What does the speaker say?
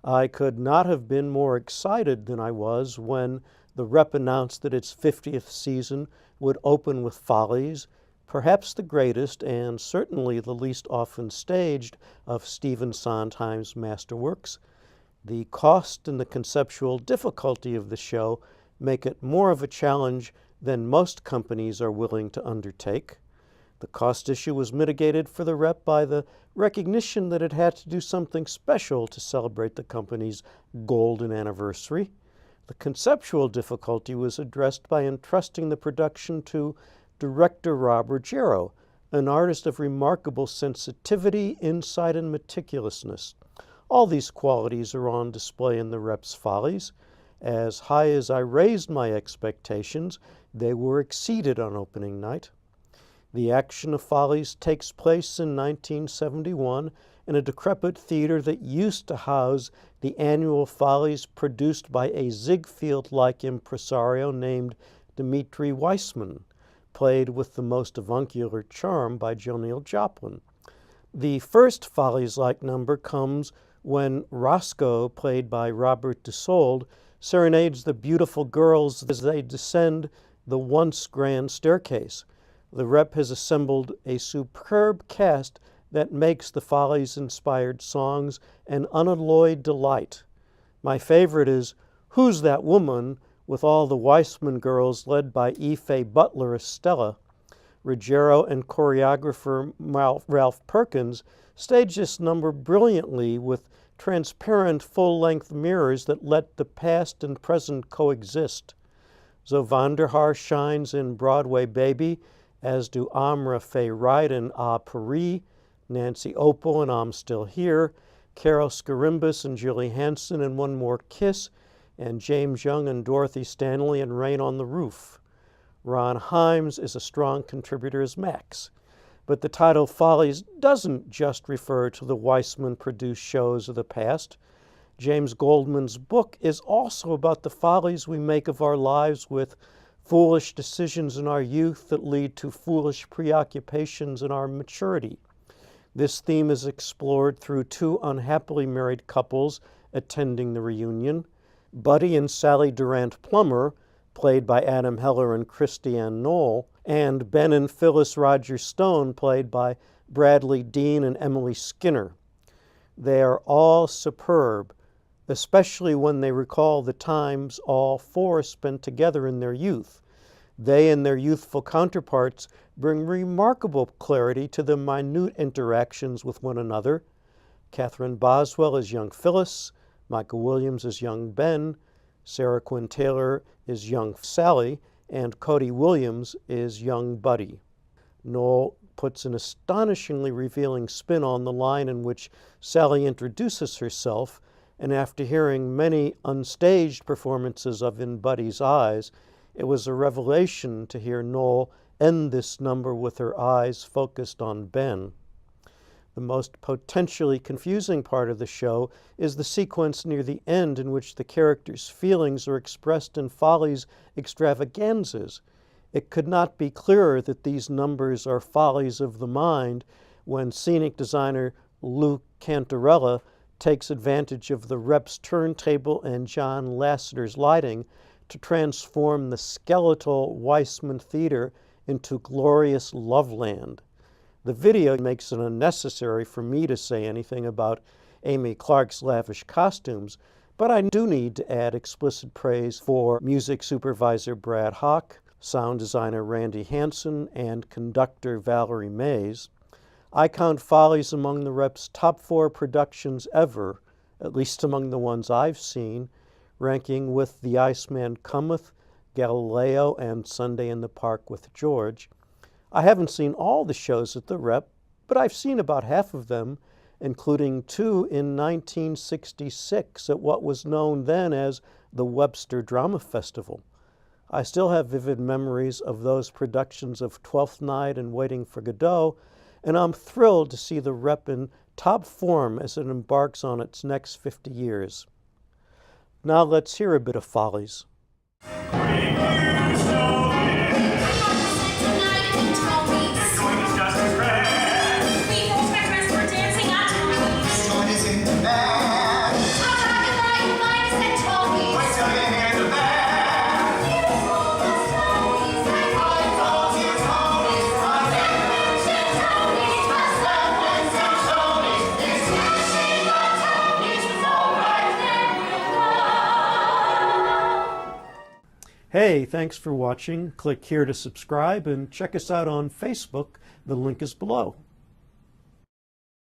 I could not have been more excited than I was when the Rep announced that its 50th season would open with Follies, perhaps the greatest and certainly the least often staged of Stephen Sondheim's masterworks. The cost and the conceptual difficulty of the show make it more of a challenge than most companies are willing to undertake. The cost issue was mitigated for the Rep by the recognition that it had to do something special to celebrate the company's golden anniversary. The conceptual difficulty was addressed by entrusting the production to director Rob Ruggiero, an artist of remarkable sensitivity, insight, and meticulousness. All these qualities are on display in the Rep's Follies. As high as I raised my expectations, they were exceeded on opening night. The action of Follies takes place in 1971 in a decrepit theater that used to house the annual Follies produced by a Ziegfeld-like impresario named Dmitri Weismann, played with the most avuncular charm by Jonil Joplin. The first Follies-like number comes when Roscoe, played by Robert DuSold, serenades the beautiful girls as they descend the once grand staircase. The Rep has assembled a superb cast that makes the Follies-inspired songs an unalloyed delight. My favorite is Who's That Woman, with all the Weismann girls led by Butler as Stella. Ruggiero and choreographer Ralph Perkins staged this number brilliantly with transparent full-length mirrors that let the past and present coexist. Vonder Haar shines in Broadway Baby, as do Amra-Faye Wright in Paris, Nancy Opel in I'm Still Here, Carol Skarimbas and Julie Hansen in One More Kiss, and James Young and Dorothy Stanley in Rain on the Roof. Ron Himes is a strong contributor as Max. But the title Follies doesn't just refer to the Weismann-produced shows of the past. James Goldman's book is also about the follies we make of our lives with foolish decisions in our youth that lead to foolish preoccupations in our maturity. This theme is explored through two unhappily married couples attending the reunion, Buddy and Sally Durant Plummer, played by Adam Heller and Christiane Noll, and Ben and Phyllis Roger Stone, played by Bradley Dean and Emily Skinner. They are all superb, especially when they recall the times all four spent together in their youth. They and their youthful counterparts bring remarkable clarity to the minute interactions with one another. Catherine Boswell is young Phyllis, Michael Williams is young Ben, Sarah Quinn Taylor is young Sally, and Cody Williams is young Buddy. Noll puts an astonishingly revealing spin on the line in which Sally introduces herself, and after hearing many unstaged performances of In Buddy's Eyes, it was a revelation to hear Noll end this number with her eyes focused on Ben. The most potentially confusing part of the show is the sequence near the end in which the characters' feelings are expressed in Follies extravaganzas. It could not be clearer that these numbers are follies of the mind when scenic designer Lou Cantarella takes advantage of the Rep's turntable and John Lasseter's lighting to transform the skeletal Weismann Theater into glorious loveland. The video makes it unnecessary for me to say anything about Amy Clark's lavish costumes, but I do need to add explicit praise for music supervisor Brad Hawk, sound designer Randy Hansen, and conductor Valerie Mays. I count Follies among the Rep's top 4 productions ever, at least among the ones I've seen, ranking with The Iceman Cometh, Galileo, and Sunday in the Park with George. I haven't seen all the shows at the Rep, but I've seen about half of them, including 2 in 1966 at what was known then as the Webster Drama Festival. I still have vivid memories of those productions of Twelfth Night and Waiting for Godot, and I'm thrilled to see the Rep in top form as it embarks on its next 50 years. Now let's hear a bit of Follies. Hey, thanks for watching. Click here to subscribe and check us out on Facebook. The link is below.